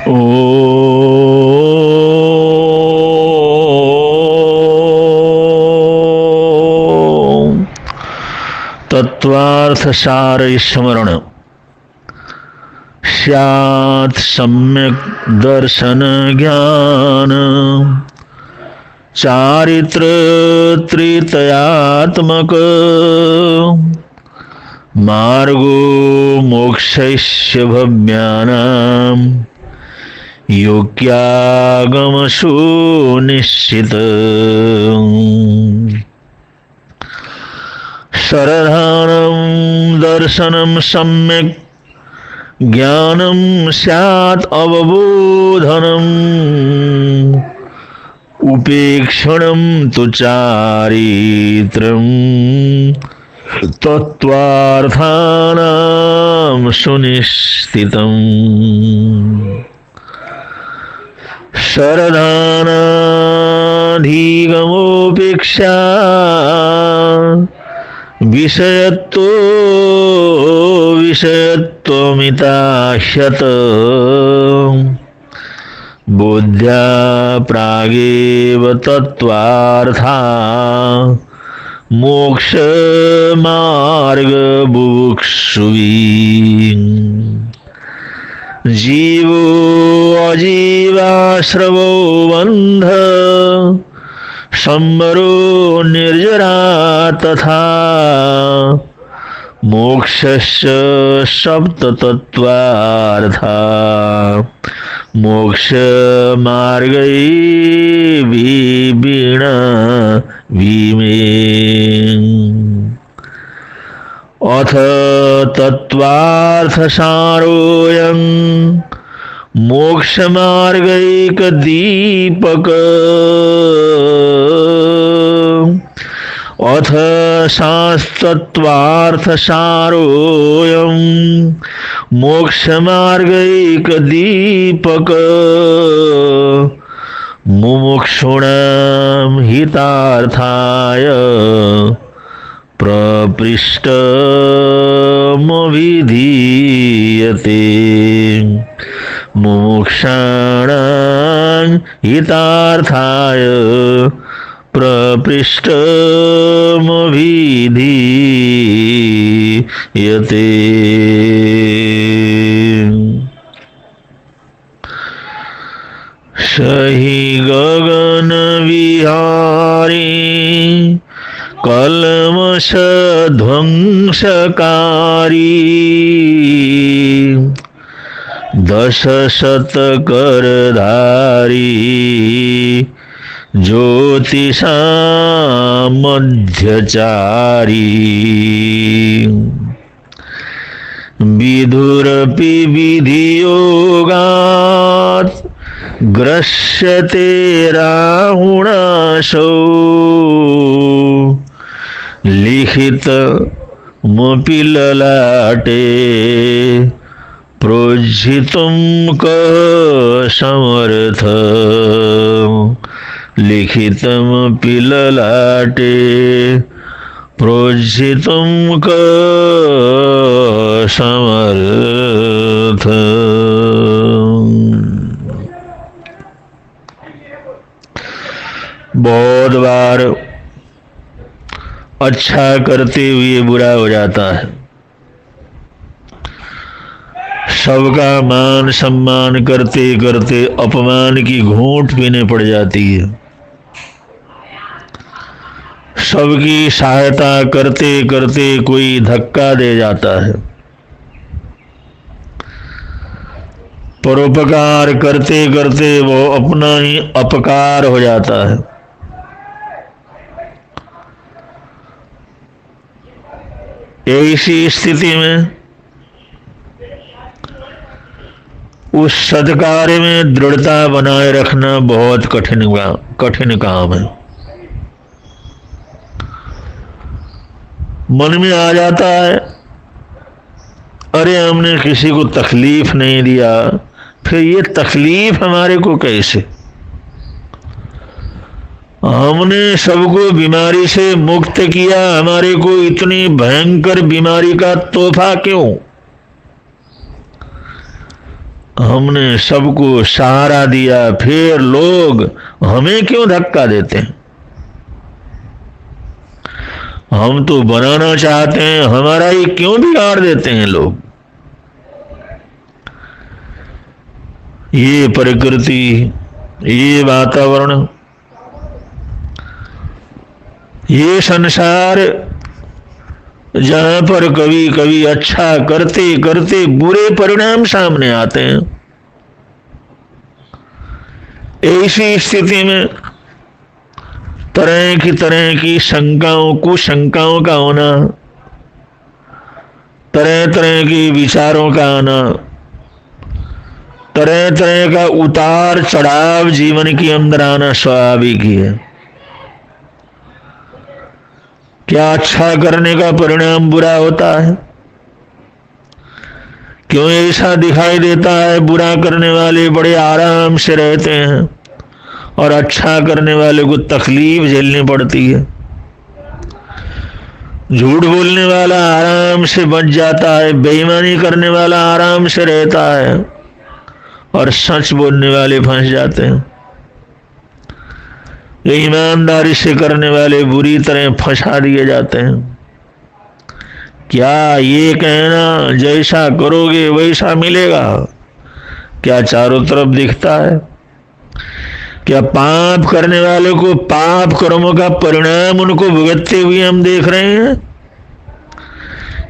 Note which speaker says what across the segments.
Speaker 1: ओम तत्वार्थ सार स्मरण स्यात् सम्यक दर्शन ज्ञान चारित्र त्रितयात्मक मार्गो मोक्षस्य भव्यानां योग्यागमसु निश्चित शरधानं दर्शनं सम्यक् ज्ञानं स्यात् अवबोधनम् उपेक्षणं तु चारित्रं तत्त्वार्थानां सुनिश्चितम् शरदानाधिगमोपेक्षा विषयत्वो विषयत्वमिताह्यत बुद्ध्या प्रागेव तत्त्वार्था मोक्ष मार्ग बुभुक्षुभिः जीवो अजीवाश्रवो बन्ध संवरो निर्जरा तथा मोक्षस्य सप्ततत्त्वार्था मोक्ष मार्गै विवीण विमे अथ तत्त्वार्थसारोऽयं मोक्षमार्गैकदीपक अथ शास्त्रत्वार्थसारोऽयं मोक्षमार्गैकदीपक मुमुक्षूणां हितार्थाय प्रपृष्टमभिधीयते मुमुक्षाणां हितार्थाय प्रपृष्टमभिधीयते सहि गगन विहारी कल्मष ध्वंसकारी दश शतकरधारी ज्योतिषा मध्यचारी विधुरपि विधियोगात् ग्रस्यते राहुणासौ लिखितमपि ललाटे प्रोज्झितुं कः समर्थ लिखितमपि ललाटे प्रोज्झितुं कः समर्थ। बहुत बार अच्छा करते हुए बुरा हो जाता है, सबका मान सम्मान करते करते अपमान की घूंट पीने पड़ जाती है, सबकी सहायता करते करते कोई धक्का दे जाता है, परोपकार करते करते वो अपना ही अपकार हो जाता है। ऐसी स्थिति में उस सत्कार्य में दृढ़ता बनाए रखना बहुत कठिन काम है। मन में आ जाता है, अरे हमने किसी को तकलीफ नहीं दिया, फिर ये तकलीफ हमारे को कैसे? हमने सबको बीमारी से मुक्त किया, हमारे को इतनी भयंकर बीमारी का तोहफा क्यों? हमने सबको सहारा दिया, फिर लोग हमें क्यों धक्का देते हैं? हम तो बनाना चाहते हैं, हमारा ही क्यों बिगाड़ देते हैं लोग? ये प्रकृति, ये वातावरण, ये संसार, जहां पर कभी कभी अच्छा करते करते बुरे परिणाम सामने आते हैं, ऐसी स्थिति में तरह की शंकाओं, कुशंकाओं का होना, तरह तरह के विचारों का आना, तरह तरह का उतार चढ़ाव जीवन के अंदर आना स्वाभाविक ही है। क्या अच्छा करने का परिणाम बुरा होता है? क्यों ऐसा दिखाई देता है बुरा करने वाले बड़े आराम से रहते हैं और अच्छा करने वाले को तकलीफ झेलनी पड़ती है? झूठ बोलने वाला आराम से बच जाता है, बेईमानी करने वाला आराम से रहता है और सच बोलने वाले फंस जाते हैं। ईमानदारी से करने वाले बुरी तरह फंसा दिए जाते हैं। क्या ये कहना जैसा करोगे वैसा मिलेगा, क्या चारों तरफ दिखता है? क्या पाप करने वाले को पाप कर्मों का परिणाम उनको भुगतते हुए हम देख रहे हैं?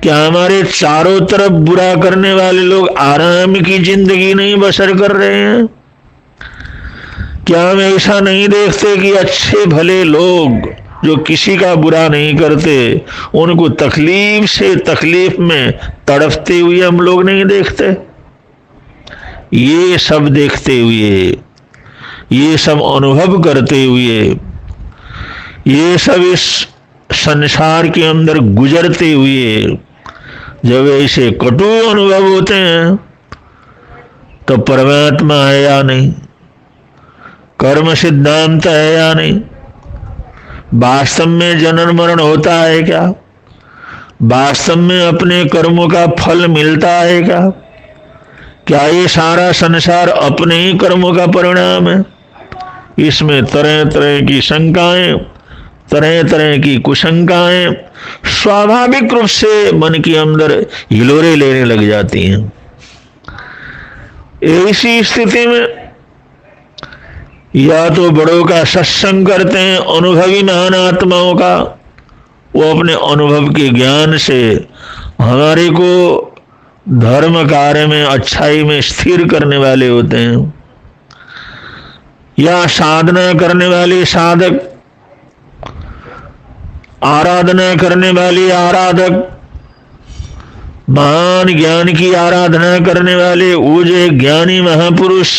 Speaker 1: क्या हमारे चारों तरफ बुरा करने वाले लोग आराम की जिंदगी नहीं बसर कर रहे हैं? क्या हम ऐसा नहीं देखते कि अच्छे भले लोग जो किसी का बुरा नहीं करते, उनको तकलीफ से तकलीफ में तड़पते हुए हम लोग नहीं देखते? ये सब देखते हुए, ये सब अनुभव करते हुए, ये सब इस संसार के अंदर गुजरते हुए जब ऐसे कटु अनुभव होते हैं तो परमात्मा है या नहीं, कर्म सिद्धांत है या नहीं, वास्तव में जनन मरण होता है क्या, वास्तव में अपने कर्मों का फल मिलता है क्या ये सारा संसार अपने ही कर्मों का परिणाम है? इसमें तरह तरह की शंकाएं, तरह तरह की कुशंकाएं स्वाभाविक रूप से मन के अंदर हिलोरे लेने लग जाती हैं। ऐसी स्थिति में या तो बड़ों का सत्संग करते हैं, अनुभवी महान आत्माओं का, वो अपने अनुभव के ज्ञान से हमारे को धर्म कार्य में, अच्छाई में स्थिर करने वाले होते हैं, या साधना करने वाले साधक, आराधना करने वाले आराधक, महान ज्ञान की आराधना करने वाले वो जो ज्ञानी महापुरुष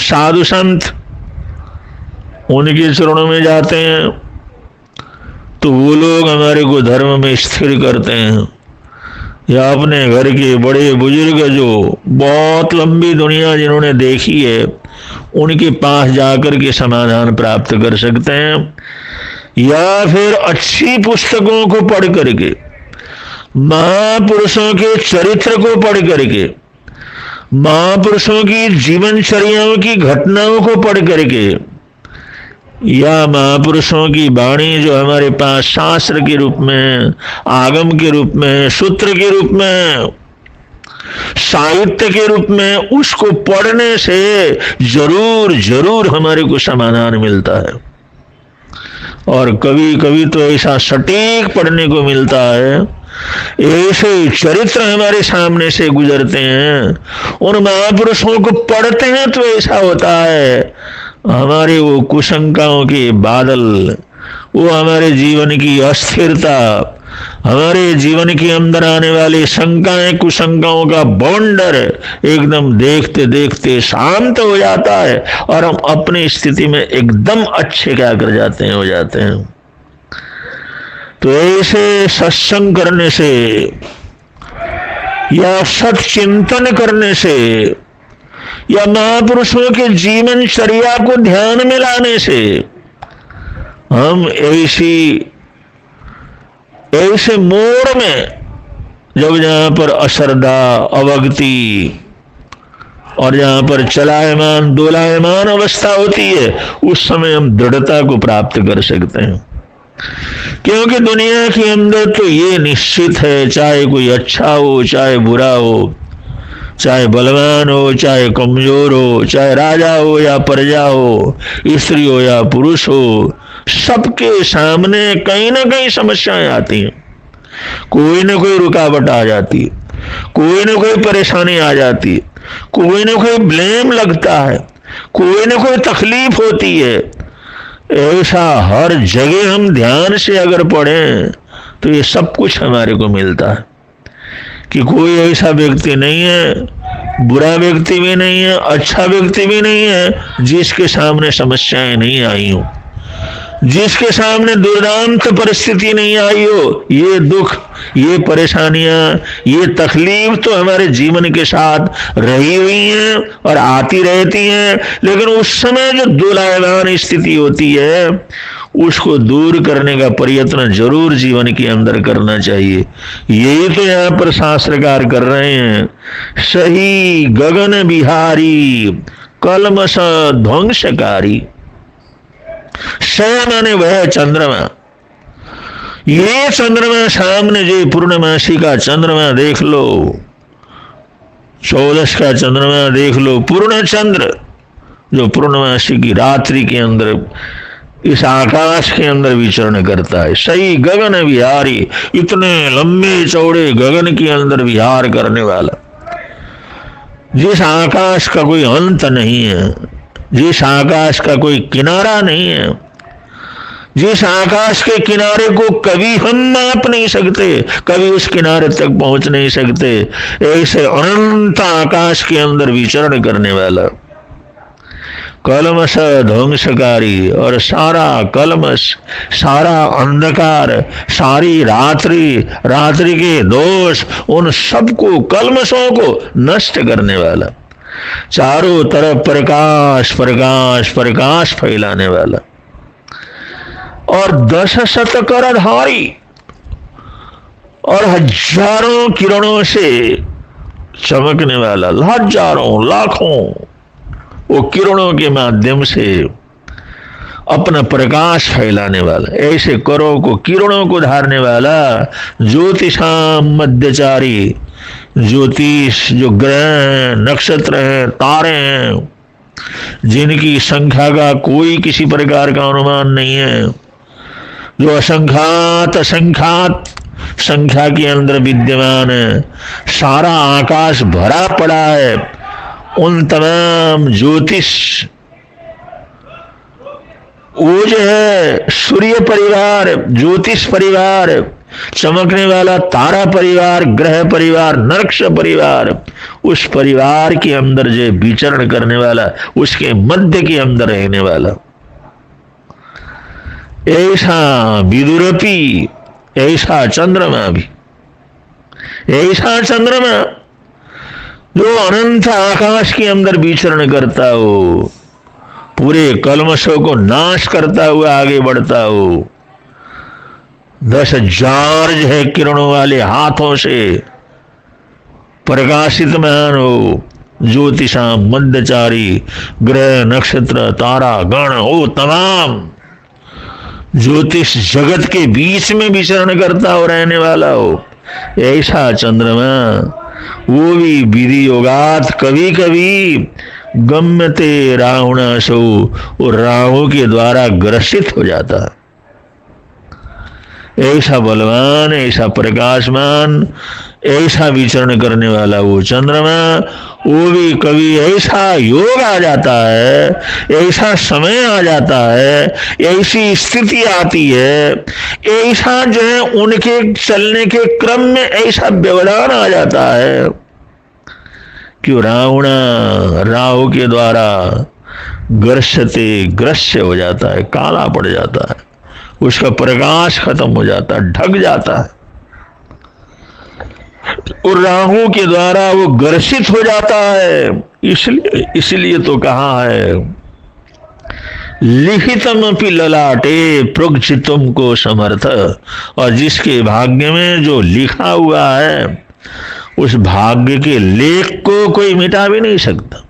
Speaker 1: साधु संत, उनके चरणों में जाते हैं तो वो लोग हमारे को धर्म में स्थिर करते हैं। या अपने घर के बड़े बुजुर्ग जो बहुत लंबी दुनिया जिन्होंने देखी है, उनके पास जाकर के समाधान प्राप्त कर सकते हैं, या फिर अच्छी पुस्तकों को पढ़ करके, महापुरुषों के चरित्र को पढ़ करके, महापुरुषों की जीवनचर्याओं की घटनाओं को पढ़ करके, या महापुरुषों की वाणी जो हमारे पास शास्त्र के रूप में, आगम के रूप में, सूत्र के रूप में, साहित्य के रूप में, उसको पढ़ने से जरूर जरूर हमारे को समाधान मिलता है। और कभी कभी तो ऐसा सटीक पढ़ने को मिलता है, ऐसे चरित्र हमारे सामने से गुजरते हैं, उन महापुरुषों को पढ़ते हैं तो ऐसा होता है हमारे वो कुशंकाओं के बादल, वो हमारे जीवन की अस्थिरता, हमारे जीवन के अंदर आने वाली शंकाएं कुशंकाओं का बवंडर एकदम देखते देखते शांत हो जाता है और हम अपनी स्थिति में एकदम अच्छे क्या कर जाते हैं, हो जाते हैं। तो ऐसे सत्संग करने से या सत्चिंतन करने से या महापुरुषों के जीवनचर्या को ध्यान में लाने से हम ऐसे मोड़ में जब जहां पर अश्रद्धा, अभक्ति, और जहां पर चलायमान दोलायमान अवस्था होती है, उस समय हम दृढ़ता को प्राप्त कर सकते हैं। क्योंकि दुनिया के अंदर तो ये निश्चित है, चाहे कोई अच्छा हो चाहे बुरा हो, चाहे बलवान हो चाहे कमजोर हो, चाहे राजा हो या प्रजा हो, स्त्री हो या पुरुष हो, सबके सामने कहीं ना कहीं समस्याएं आती हैं। कोई ना कोई रुकावट आ जाती है, कोई ना कोई परेशानी आ जाती है, कोई ना कोई ब्लेम लगता है, कोई ना कोई तकलीफ होती है। ऐसा हर जगह हम ध्यान से अगर पढ़ें तो ये सब कुछ हमारे को मिलता है कि कोई ऐसा व्यक्ति नहीं है, बुरा व्यक्ति भी नहीं है, अच्छा व्यक्ति भी नहीं है, जिसके सामने समस्याएं नहीं आई हो, जिसके सामने दुर्दांत परिस्थिति नहीं आई हो। ये दुख, ये परेशानियां, ये तकलीफ तो हमारे जीवन के साथ रही हुई हैं और आती रहती हैं, लेकिन उस समय जो दोलायमान स्थिति होती है उसको दूर करने का प्रयत्न जरूर जीवन के अंदर करना चाहिए। यही तो यहाँ पर शास्त्रकार कर रहे हैं। सही गगन बिहारी कलमश ध्वंसकारी। स माने वह चंद्रमा, ये चंद्रमा सामने जो पूर्णमासी का चंद्रमा देख लो, 14 का चंद्रमा देख लो, पूर्ण चंद्र जो पूर्णमासी की रात्रि के अंदर इस आकाश के अंदर विचरण करता है। सही गगन विहारी, इतने लंबे चौड़े गगन के अंदर विहार करने वाला, जिस आकाश का कोई अंत नहीं है, जिस आकाश का कोई किनारा नहीं है, जिस आकाश के किनारे को कभी हम नाप नहीं सकते, कभी उस किनारे तक पहुंच नहीं सकते, ऐसे अनंत आकाश के अंदर विचरण करने वाला कलमश ध्वंसकारी। और सारा कलमश, सारा अंधकार, सारी रात्रि के दोष, उन सबको, कलमशों को नष्ट करने वाला, चारों तरफ प्रकाश प्रकाश प्रकाश फैलाने वाला, और 10 शतकरधारी, और हजारों किरणों से चमकने वाला, हजारों लाखों वो किरणों के माध्यम से अपना प्रकाश फैलाने वाला, ऐसे करों को, किरणों को धारने वाला, ज्योतिषाम मध्यचारी। ज्योतिष जो ग्रह हैं, नक्षत्र हैं, तारे हैं, जिनकी संख्या का कोई किसी प्रकार का अनुमान नहीं है, जो असंख्यात संख्या के अंदर विद्यमान है, सारा आकाश भरा पड़ा है, उन तमाम ज्योतिष, वो जो है सूर्य परिवार, ज्योतिष परिवार, चमकने वाला तारा परिवार, ग्रह परिवार, नक्षत्र परिवार, उस परिवार के अंदर जो विचरण करने वाला, उसके मध्य के अंदर रहने वाला, ऐसा विदुरपी, ऐसा चंद्रमा भी, ऐसा चंद्रमा जो अनंत आकाश के अंदर विचरण करता हो, पूरे कलमशों को नाश करता हुआ आगे बढ़ता हो, 10,000 जो है किरणों वाले हाथों से प्रकाशित मान हो, ज्योतिषाम मध्यचारी, ग्रह नक्षत्र तारा गण हो, तमाम ज्योतिष जगत के बीच में विचरण करता हो, रहने वाला हो, ऐसा चंद्रमा, वो भी विधि योगात कभी कभी गम्यते राहुणासो, वो राहु के द्वारा ग्रसित हो जाता है। ऐसा बलवान, ऐसा प्रकाशमान, ऐसा विचरण करने वाला वो चंद्रमा, वो भी कभी ऐसा योग आ जाता है, ऐसा समय आ जाता है, ऐसी स्थिति आती है, ऐसा जो है उनके चलने के क्रम में ऐसा व्यवधान आ जाता है कि राहु के द्वारा ग्रस्य हो जाता है, काला पड़ जाता है, उसका प्रकाश खत्म हो जाता है, ढक जाता है, और राहु के द्वारा वो ग्रसित हो जाता है। इसलिए तो कहा है, लिखितम अपि ललाटे प्रोक्षितुम को समर्थ, और जिसके भाग्य में जो लिखा हुआ है, उस भाग्य के लेख को कोई मिटा भी नहीं सकता।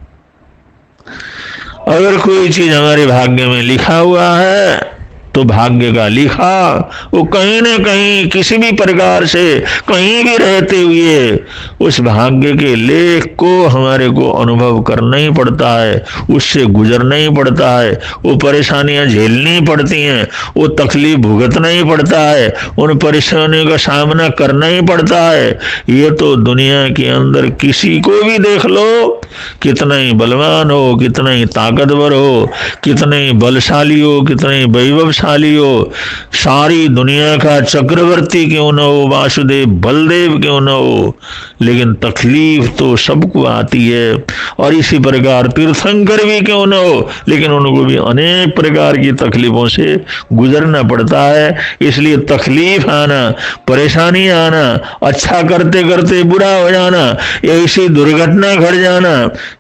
Speaker 1: अगर कोई चीज हमारे भाग्य में लिखा हुआ है तो भाग्य का लिखा वो कहीं न कहीं किसी भी प्रकार से कहीं भी रहते हुए उस भाग्य के लेख को हमारे को अनुभव करना ही पड़ता है, उससे गुजरना ही पड़ता है, वो परेशानियां झेलनी पड़ती हैं, वो तकलीफ भुगतना ही पड़ता है, उन परेशानियों का सामना करना ही पड़ता है। ये तो दुनिया के अंदर किसी को भी देख लो, कितना ही बलवान हो, कितना ही ताकतवर हो, कितना ही बलशाली हो, कितना ही वैभवशाली हो, सारी दुनिया का चक्रवर्ती क्यों न हो, वासुदेव बलदेव क्यों न हो, लेकिन तकलीफ तो सबको आती है। और इसी प्रकार तीर्थंकर भी क्यों न हो, लेकिन उनको भी अनेक प्रकार की तकलीफों से गुजरना पड़ता है। इसलिए तकलीफ आना, परेशानी आना, अच्छा करते करते बुरा हो जाना, ऐसी दुर्घटना घट जाना,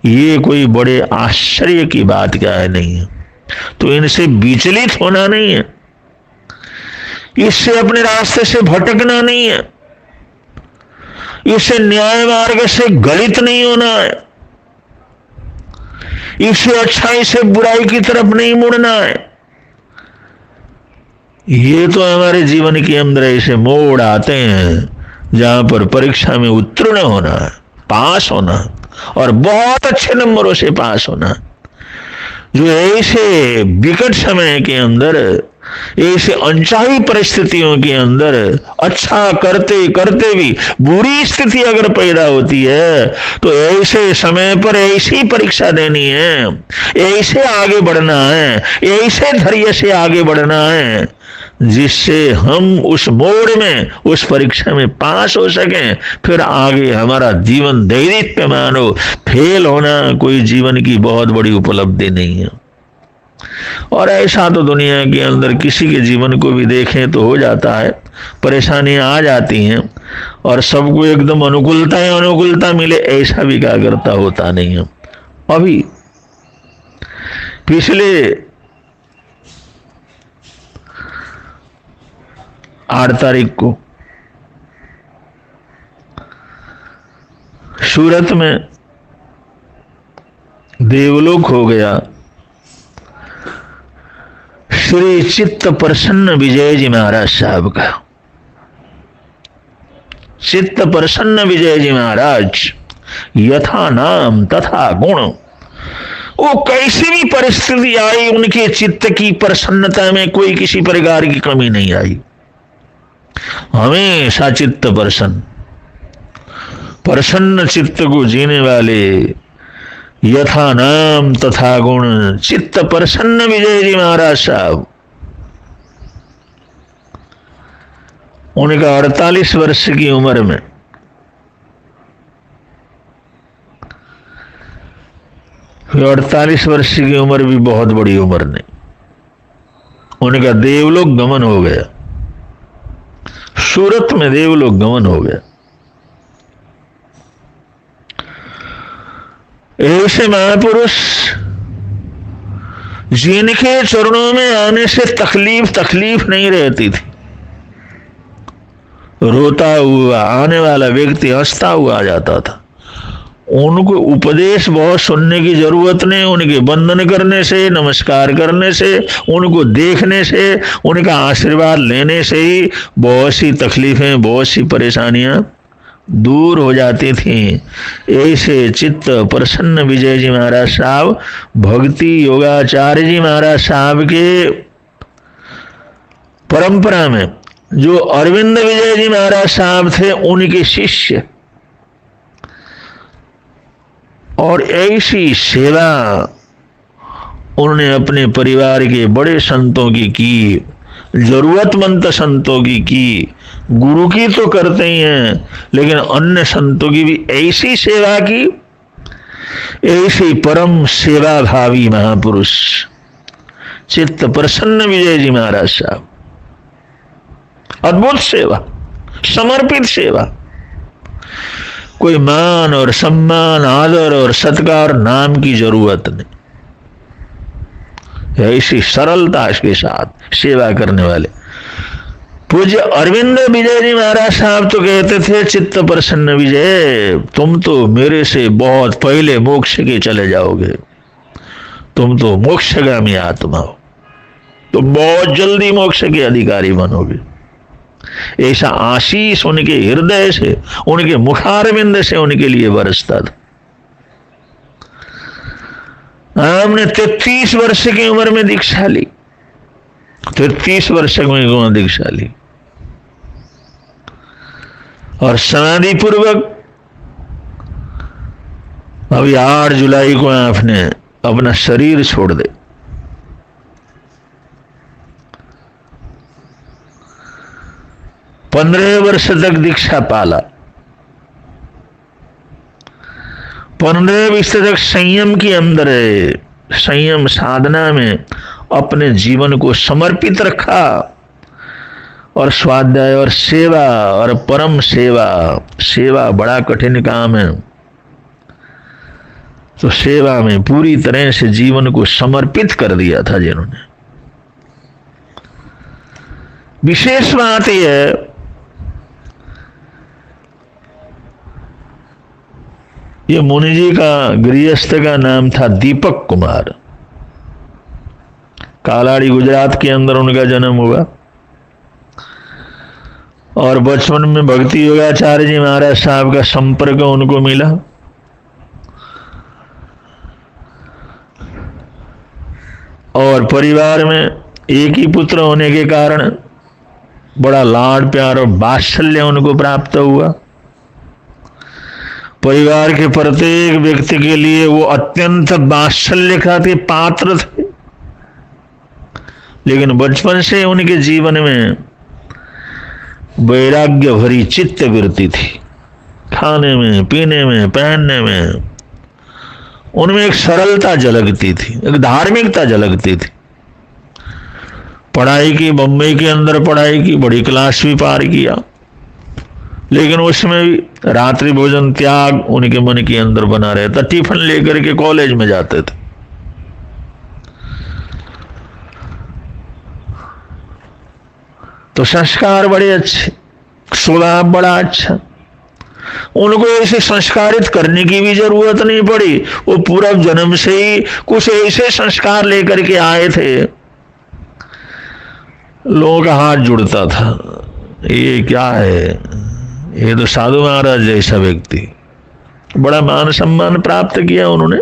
Speaker 1: ये कोई बड़े आश्चर्य की बात क्या है, नहीं है। तो इनसे विचलित होना नहीं है, इससे अपने रास्ते से भटकना नहीं है, इससे न्याय मार्ग से गलित नहीं होना है, इससे अच्छाई से बुराई की तरफ नहीं मुड़ना है। ये तो हमारे जीवन के अंदर ऐसे मोड़ आते हैं जहां पर परीक्षा में उत्तीर्ण होना है, पास होना और बहुत अच्छे नंबरों से पास होना, जो ऐसे विकट समय के अंदर, ऐसे अनचाही परिस्थितियों के अंदर अच्छा करते करते भी बुरी स्थिति अगर पैदा होती है तो ऐसे समय पर ऐसी परीक्षा देनी है, ऐसे आगे बढ़ना है, ऐसे धैर्य से आगे बढ़ना है जिससे हम उस मोड़ में, उस परीक्षा में पास हो सकें, फिर आगे हमारा जीवन दैदिप्यमान हो। फेल होना कोई जीवन की बहुत बड़ी उपलब्धि नहीं है। और ऐसा तो दुनिया के अंदर किसी के जीवन को भी देखें तो हो जाता है, परेशानियां आ जाती हैं और सबको एकदम अनुकूलता मिले, ऐसा भी क्या करता होता नहीं है। अभी पिछले 8 तारीख को सूरत में देवलोक हो गया श्री चित्त प्रसन्न विजय जी महाराज साहब का। चित्त प्रसन्न विजय जी महाराज यथा नाम तथा गुण, वो कैसी भी परिस्थिति आई उनके चित्त की प्रसन्नता में कोई किसी प्रकार की कमी नहीं आई, हमेशा चित्त प्रसन्न चित्त को जीने वाले यथा नाम तथा गुण चित्त प्रसन्न विजय जी महाराज साहब। उनका 48 वर्ष की उम्र में फिर 48 वर्ष की उम्र भी बहुत बड़ी उम्र नहीं, उनका देवलोक गमन हो गया, सूरत में देवलोक गमन हो गया। ऐसे महापुरुष जिनके चरणों में आने से तकलीफ नहीं रहती थी, रोता हुआ आने वाला व्यक्ति हंसता हुआ आ जाता था। उनको उपदेश बहुत सुनने की जरूरत नहीं, उनके वंदन करने से, नमस्कार करने से, उनको देखने से, उनका आशीर्वाद लेने से ही बहुत सी तकलीफें, बहुत सी परेशानियां दूर हो जाती थी। ऐसे चित्त प्रसन्न विजय जी महाराज साहब भक्ति योगाचार्य जी महाराज साहब के परंपरा में जो अरविंद विजय जी महाराज साहब थे उनके शिष्य, और ऐसी सेवा उन्होंने अपने परिवार के बड़े संतों की, जरूरतमंद संतों की, गुरु की तो करते ही हैं, लेकिन अन्य संतों की भी ऐसी सेवा की। ऐसी परम सेवा भावी महापुरुष चित्त प्रसन्न विजय जी महाराज साहब, अद्भुत सेवा, समर्पित सेवा, कोई मान और सम्मान, आदर और सत्कार, नाम की जरूरत नहीं, ऐसी सरलता के साथ सेवा करने वाले पूज्य अरविंद विजय जी महाराज साहब तो कहते थे, चित्त प्रसन्न विजय, तुम तो मेरे से बहुत पहले मोक्ष के चले जाओगे, तुम तो मोक्षगामी आत्मा हो, तो बहुत जल्दी मोक्ष के अधिकारी बनोगे। ऐसा आशीष उनके हृदय से, उनके मुखारविंद से उनके लिए बरसता था। हमने 33 वर्ष की उम्र में दीक्षा ली, 33 वर्ष में दीक्षा ली, और समाधि पूर्वक अभी 8 जुलाई को आपने अपना शरीर छोड़ दे। पंद्रह वर्ष तक दीक्षा पाला, 15 वर्ष तक संयम के अंदर है, संयम साधना में अपने जीवन को समर्पित रखा, और स्वाध्याय और सेवा और परम सेवा, सेवा बड़ा कठिन काम है, तो सेवा में पूरी तरह से जीवन को समर्पित कर दिया था जिन्होंने। विशेष बात यह है, ये मुनि जी का गृहस्थ का नाम था दीपक कुमार। कालाड़ी गुजरात के अंदर उनका जन्म हुआ, और बचपन में भक्ति योगाचार्य जी महाराज साहब का संपर्क उनको मिला, और परिवार में एक ही पुत्र होने के कारण बड़ा लाड प्यार और वात्सल्य उनको प्राप्त हुआ। परिवार के प्रत्येक व्यक्ति के लिए वो अत्यंत वात्सल्य के पात्र थे, लेकिन बचपन से उनके जीवन में वैराग्य भरी चित्त वृत्ति थी। खाने में, पीने में, पहनने में उनमें एक सरलता झलकती थी, एक धार्मिकता झलकती थी। पढ़ाई की, बम्बई के अंदर पढ़ाई की, बड़ी क्लास भी पार किया, लेकिन उसमें भी रात्रि भोजन त्याग उनके मन के अंदर बना रहता। टिफिन लेकर के कॉलेज में जाते थे। तो संस्कार बड़े अच्छे, स्वभाव बड़ा अच्छा। उनको ऐसे संस्कारित करने की भी जरूरत नहीं पड़ी, वो पूर्व जन्म से ही कुछ ऐसे संस्कार लेकर के आए थे। लोगों का हाथ जुड़ता था, ये क्या है, ये तो साधु महाराज जैसा व्यक्ति। बड़ा मान सम्मान प्राप्त किया उन्होंने।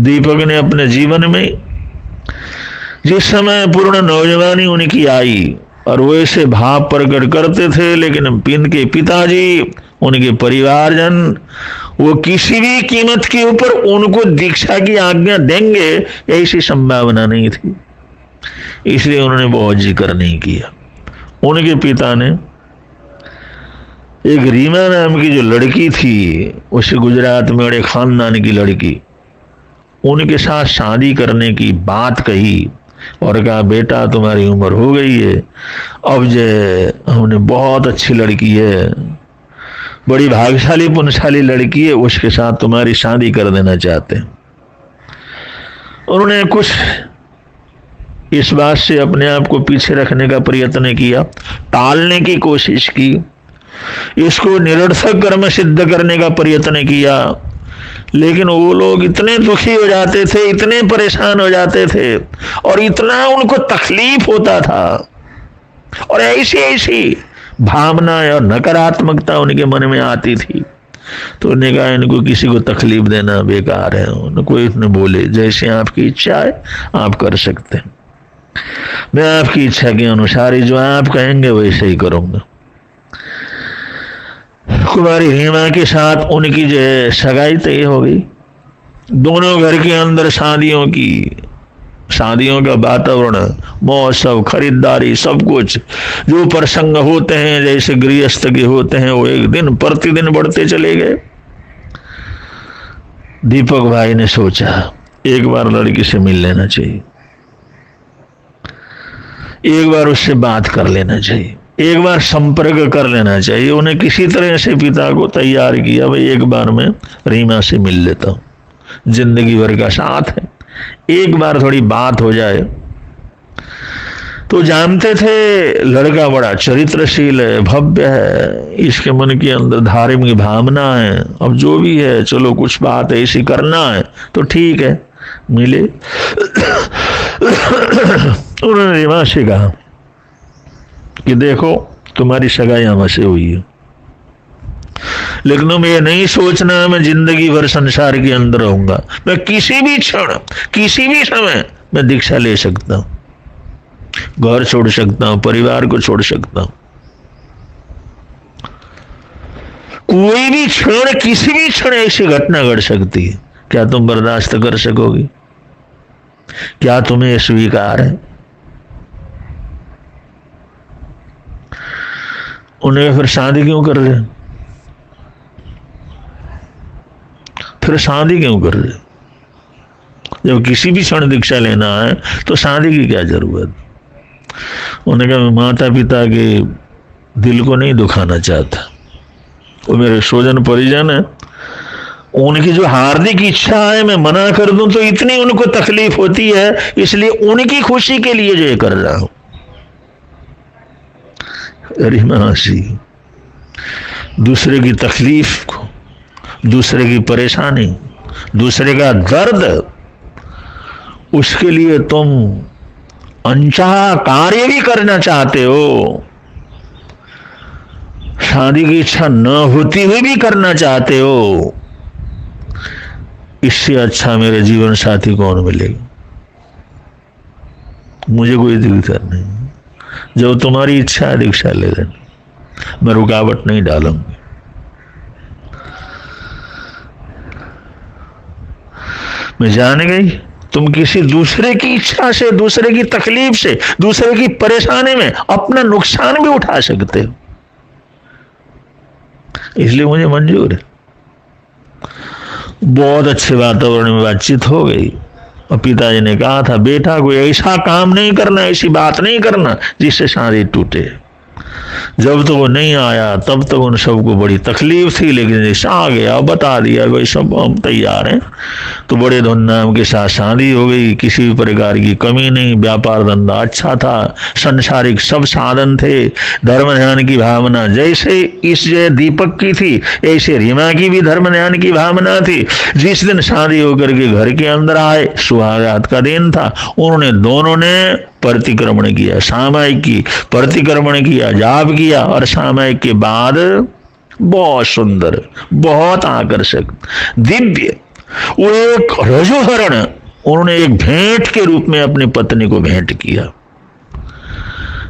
Speaker 1: दीपक ने अपने जीवन में जिस समय पूर्ण नौजवानी उनकी आई, और वो ऐसे भाव प्रकट करते थे, लेकिन इनके पिताजी, उनके परिवारजन, वो किसी भी कीमत के ऊपर उनको दीक्षा की आज्ञा देंगे ऐसी संभावना नहीं थी, इसलिए उन्होंने बहुत जिक्र नहीं किया। उनके पिता ने एक रीमा नाम की जो लड़की थी, उस गुजरात में बड़े खानदान की लड़की, उनके साथ शादी करने की बात कही, और कहा बेटा तुम्हारी उम्र हो गई है, अब जो हमने बहुत अच्छी लड़की है, बड़ी भाग्यशाली पुण्यशाली लड़की है, उसके साथ तुम्हारी शादी कर देना चाहते हैं। उन्होंने कुछ इस बात से अपने आप को पीछे रखने का प्रयत्न किया, टालने की कोशिश की, इसको निरर्थक कर्म सिद्ध करने का प्रयत्न किया, लेकिन वो लोग इतने दुखी हो जाते थे, इतने परेशान हो जाते थे, और इतना उनको तकलीफ होता था, और ऐसी ऐसी भावनाएं और नकारात्मकता उनके मन में आती थी। तो उन्होंने कहा इनको किसी को तकलीफ देना बेकार है। उनको इसने बोले जैसे आपकी इच्छा है आप कर सकते हैं, मैं आपकी इच्छा के अनुसार ही जो आप कहेंगे वैसे ही करूंगा। कुमारी रीमा के साथ उनकी जो है सगाई तय हो गई। दोनों घर के अंदर शादियों का वातावरण, महोत्सव, खरीदारी, सब कुछ जो प्रसंग होते हैं जैसे गृहस्थ के होते हैं, वो एक दिन प्रतिदिन बढ़ते चले गए। दीपक भाई ने सोचा एक बार लड़की से मिल लेना चाहिए, एक बार उससे बात कर लेना चाहिए, एक बार संपर्क कर लेना चाहिए। उन्हें किसी तरह से पिता को तैयार किया, भाई एक बार मैं रीमा से मिल लेता हूं, जिंदगी भर का साथ है, एक बार थोड़ी बात हो जाए। तो जानते थे लड़का बड़ा चरित्रशील है, भव्य है, इसके मन के अंदर धार्मिक भावना है, अब जो भी है चलो कुछ बात ऐसी करना है तो ठीक है। मिले उन्होंने रीमा से कहा कि देखो तुम्हारी सगाई हमसे हुई है, लेकिन तुम ये नहीं सोचना मैं जिंदगी भर संसार के अंदर रहूंगा। मैं किसी भी क्षण किसी भी समय मैं दीक्षा ले सकता हूं, घर छोड़ सकता हूं, परिवार को छोड़ सकता हूं। कोई भी क्षण किसी भी क्षण ऐसी घटना घट सकती है। क्या तुम बर्दाश्त कर सकोगी? क्या तुम्हें स्वीकार है? उन्हें फिर शादी क्यों कर रहे? फिर शादी क्यों कर रहे? जब किसी भी क्षण दीक्षा लेना है तो शादी की क्या जरूरत? उन्होंने कहा मैं माता पिता के दिल को नहीं दुखाना चाहता, वो मेरे स्वजन परिजन है, उनकी जो हार्दिक इच्छा है मैं मना कर दूं तो इतनी उनको तकलीफ होती है, इसलिए उनकी खुशी के लिए जो ये कर रहा हूं। रिमासी दूसरे की तकलीफ को, दूसरे की परेशानी, दूसरे का दर्द, उसके लिए तुम अनचाहा कार्य भी करना चाहते हो, शादी की इच्छा न होती हुई भी करना चाहते हो। इससे अच्छा मेरे जीवन साथी कौन मिलेगा? मुझे कोई दिक्कत नहीं, जब तुम्हारी इच्छा है दीक्षा ले लेना, मैं रुकावट नहीं डालूंगी। मैं जान गई तुम किसी दूसरे की इच्छा से, दूसरे की तकलीफ से, दूसरे की परेशानी में अपना नुकसान भी उठा सकते हो, इसलिए मुझे मंजूर है। बहुत अच्छे वातावरण में बातचीत हो गई और पिताजी ने कहा था बेटा कोई ऐसा काम नहीं करना, ऐसी बात नहीं करना जिससे शादी टूटे। जब तो वो नहीं आया तब तो उन सबको बड़ी तकलीफ थी, लेकिन जैसा आ गया बता दिया भाई सब हम तैयार हैं, तो बड़े धूमधाम के साथ शादी हो गई। किसी भी प्रकार की कमी नहीं, व्यापार धंधा अच्छा था, संसारिक सब साधन थे, धर्म ध्यान की भावना जैसे इस दीपक की थी ऐसे रीमा की भी धर्म ध्यान की भावना थी। जिस दिन शादी होकर के घर के अंदर आए, सुहागरात का दिन था, उन्होंने दोनों ने प्रतिक्रमण किया, सामायिक की प्रतिक्रमण किया, जाप किया और सामायिक के बाद बहुत सुंदर, बहुत आकर्षक, दिव्य वो एक रजोहरण उन्होंने एक भेंट के रूप में अपनी पत्नी को भेंट किया।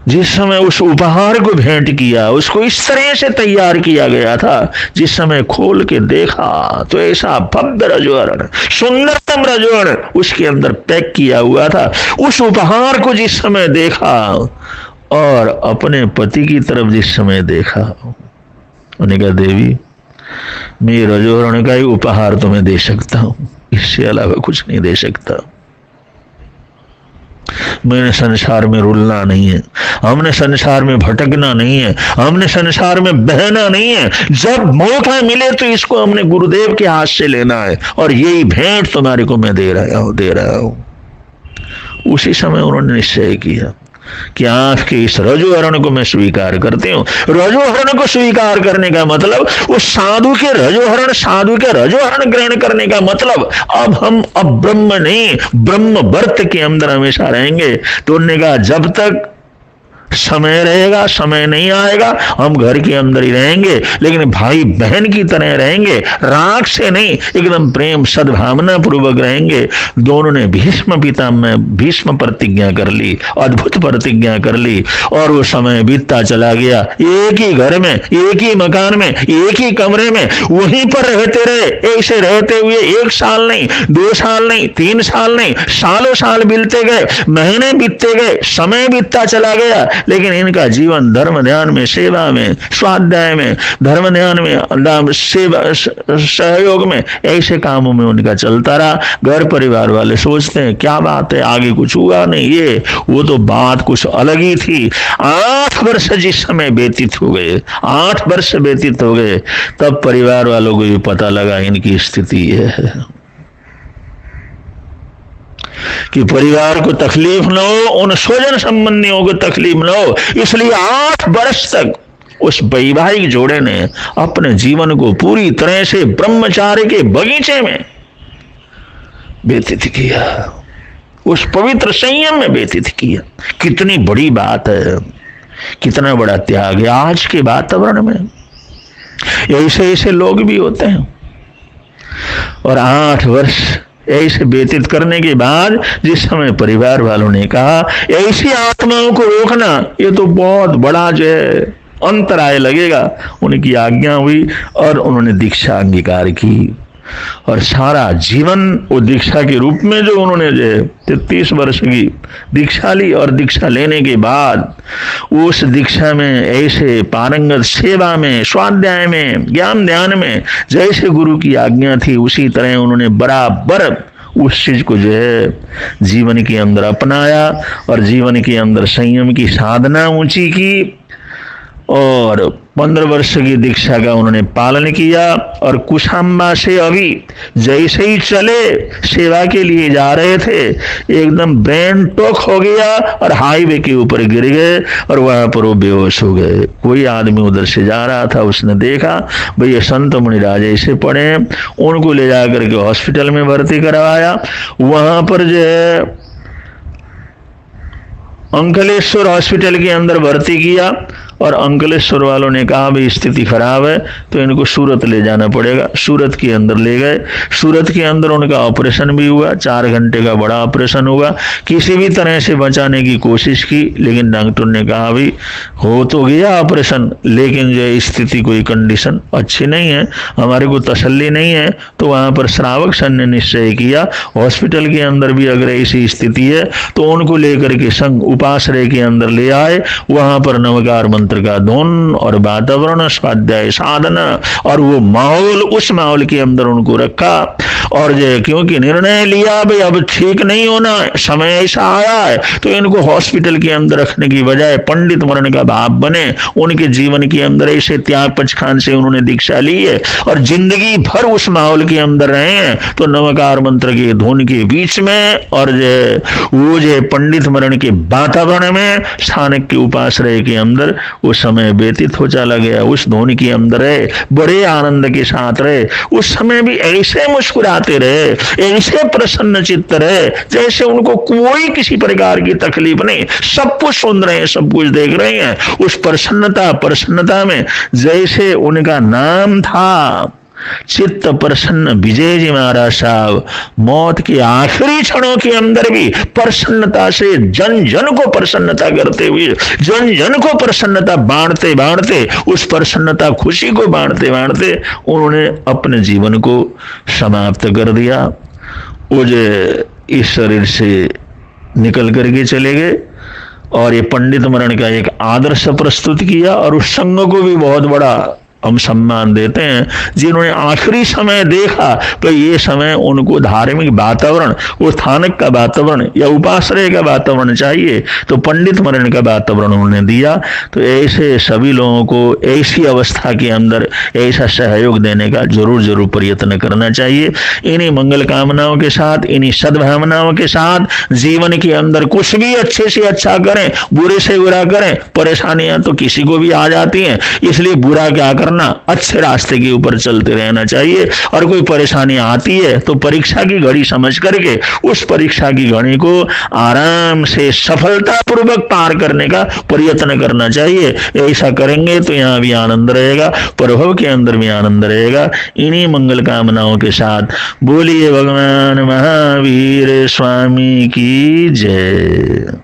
Speaker 1: जिस समय उस उपहार को भेंट किया उसको इस तरह से तैयार किया गया था, जिस समय खोल के देखा तो ऐसा भव्य रजोहरण, सुंदरतम रजोहरण उसके अंदर पैक किया हुआ था। उस उपहार को जिस समय देखा और अपने पति की तरफ जिस समय देखा, उन्होंने कहा देवी मैं रजोहरण का ही उपहार तुम्हें दे सकता हूं, इससे अलावा कुछ नहीं दे सकता। मैंने संसार में रुलना नहीं है, हमने संसार में भटकना नहीं है, हमने संसार में बहना नहीं है। जब मौका मिले तो इसको हमने गुरुदेव के हाथ से लेना है और यही भेंट तुम्हारे को मैं दे रहा हूं। उसी समय उन्होंने निश्चय किया कि आपके इस रजोहरण को मैं स्वीकार करती हूं। रजोहरण को स्वीकार करने का मतलब उस साधु के रजोहरण ग्रहण करने का मतलब अब ब्रह्म नहीं, ब्रह्म वर्त के अंदर हमेशा रहेंगे। तो उन्होंने कहा जब तक समय रहेगा, समय नहीं आएगा, हम घर के अंदर ही रहेंगे, लेकिन भाई बहन की तरह रहेंगे, राग से नहीं, एकदम प्रेम सद्भावना पूर्वक रहेंगे। दोनों ने भीष्म प्रतिज्ञा कर ली, अद्भुत प्रतिज्ञा कर ली और वो समय बीतता चला गया। एक ही घर में, एक ही मकान में, एक ही कमरे में वहीं पर रहते रहे। ऐसे रहते हुए 1 साल नहीं, 2 साल नहीं, 3 साल नहीं, सालों साल बीतते गए, महीने बीतते गए, समय बीतता चला गया, लेकिन इनका जीवन धर्म ध्यान में, सेवा में, स्वाध्याय में, धर्म ध्यान में, सेवा सहयोग में, ऐसे कामों में उनका चलता रहा। घर परिवार वाले सोचते हैं क्या बात है, आगे कुछ हुआ नहीं, ये वो तो बात कुछ अलग ही थी। 8 वर्ष जिस समय व्यतीत हो गए, 8 वर्ष व्यतीत हो गए, तब परिवार वालों को भी पता लगा इनकी स्थिति है कि परिवार को तकलीफ न हो, उन स्वजन संबंधियों को तकलीफ न हो, इसलिए 8 वर्ष तक उस वैवाहिक जोड़े ने अपने जीवन को पूरी तरह से ब्रह्मचार्य के बगीचे में व्यतीत किया। उस पवित्र संयम में व्यतीत किया। कितनी बड़ी बात है, कितना बड़ा त्याग है। आज के वातावरण में ऐसे ऐसे लोग भी होते हैं, और 8 वर्ष ऐसे व्यतीत करने के बाद जिस समय परिवार वालों ने कहा ऐसी आत्माओं को रोकना ये तो बहुत बड़ा जो है अंतराय लगेगा, उनकी आज्ञा हुई और उन्होंने दीक्षा अंगीकार की। और सारा जीवन वो दीक्षा के रूप में जो उन्होंने जो 33 वर्ष की दीक्षा ली, और दीक्षा लेने के बाद उस दीक्षा में ऐसे पारंगत सेवा में, स्वाध्याय में, ज्ञान ध्यान में जैसे गुरु की आज्ञा थी उसी तरह उन्होंने बराबर उस चीज को जो है जीवन के अंदर अपनाया और जीवन के अंदर संयम की साधना ऊंची की, और 15 वर्ष की दीक्षा का उन्होंने पालन किया। और कुशाम्बा से अभी जैसे ही चले सेवा के लिए जा रहे थे, एकदम ब्रेन टॉक हो गया और हाईवे के ऊपर गिर गए और वहां पर वो बेहोश हो गए। कोई आदमी उधर से जा रहा था, उसने देखा भाई ये संत मुनिराज ऐसे पड़े हैं, उनको ले जाकर के हॉस्पिटल में भर्ती करवाया। वहां पर जो है अंकलेश्वर हॉस्पिटल के अंदर भर्ती किया, और अंकलेश्वर वालों ने कहा भाई स्थिति खराब है तो इनको सूरत ले जाना पड़ेगा। सूरत के अंदर ले गए। सूरत के अंदर उनका ऑपरेशन भी हुआ, 4 घंटे का बड़ा ऑपरेशन हुआ। किसी भी तरह से बचाने की कोशिश की, लेकिन डॉक्टर ने कहा भाई हो तो गया ऑपरेशन, लेकिन जो स्थिति कोई कंडीशन अच्छी नहीं है, हमारे को तसल्ली नहीं है। तो वहां पर श्रावक सन ने निश्चय किया हॉस्पिटल के अंदर भी अगर ऐसी स्थिति है तो उनको लेकर के संघ उपाश्रय के अंदर ले आए। वहां पर नवकार मंत्र का धुन और वातावरण, स्वाध्याय साधना और वो माहौल, उस माहौल के अंदर उनको रखा। और जो क्योंकि निर्णय लिया भाई अब ठीक नहीं होना, समय ऐसा आया है तो इनको हॉस्पिटल के अंदर रखने की बजाय पंडित मरण का भाव बने। उनके जीवन के अंदर ऐसे त्याग पचखान से उन्होंने दीक्षा ली है और जिंदगी भर उस माहौल के अंदर रहे हैं। तो नवकार मंत्र के धुन के बीच में और वो पंडित मरण के वातावरण में स्थानक के उपाश्रय के अंदर वो समय व्यतीत हो चला गया। उस धुन के अंदर रहे, बड़े आनंद के साथ रहे। उस समय भी ऐसे मुस्कुराते रहे, ऐसे प्रसन्न चित्त रहे जैसे उनको कोई किसी प्रकार की तकलीफ नहीं। सब कुछ सुन रहे हैं, सब कुछ देख रहे हैं। उस प्रसन्नता में जैसे उनका नाम था चित्त प्रसन्न विजय जी महाराज साहब, मौत के आखिरी क्षणों के अंदर भी प्रसन्नता से जन जन को प्रसन्नता करते हुए, जन जन को प्रसन्नता बांटते बांटते, उस प्रसन्नता खुशी को बांटते बांटते उन्होंने अपने जीवन को समाप्त कर दिया। वो जो इस शरीर से निकल करके चले गए और ये पंडित मरण का एक आदर्श प्रस्तुत किया। और उस संघ को भी बहुत बड़ा हम सम्मान देते हैं जिन्होंने आखिरी समय देखा। तो ये समय उनको धार्मिक वातावरण, वो स्थानक का वातावरण या उपाश्रय का वातावरण चाहिए, तो पंडित मरण का वातावरण उन्होंने दिया। तो ऐसे सभी लोगों को ऐसी अवस्था के अंदर ऐसा सहयोग देने का जरूर प्रयत्न करना चाहिए। इन्हीं मंगल कामनाओं के साथ, इन्हीं सद्भावनाओं के साथ जीवन के अंदर कुछ भी अच्छे से अच्छा करें, बुरे से बुरा करें। परेशानियां तो किसी को भी आ जाती हैं, इसलिए बुरा क्या करना, अच्छे रास्ते के ऊपर चलते रहना चाहिए। और कोई परेशानी आती है तो परीक्षा की घड़ी समझ करके उस परीक्षा की घड़ी को आराम से सफलता पूर्वक पार करने का प्रयत्न करना चाहिए। ऐसा करेंगे तो यहाँ भी आनंद रहेगा, प्रभव के अंदर भी आनंद रहेगा। इन्हीं मंगल कामनाओं के साथ बोलिए भगवान महावीर स्वामी की जय।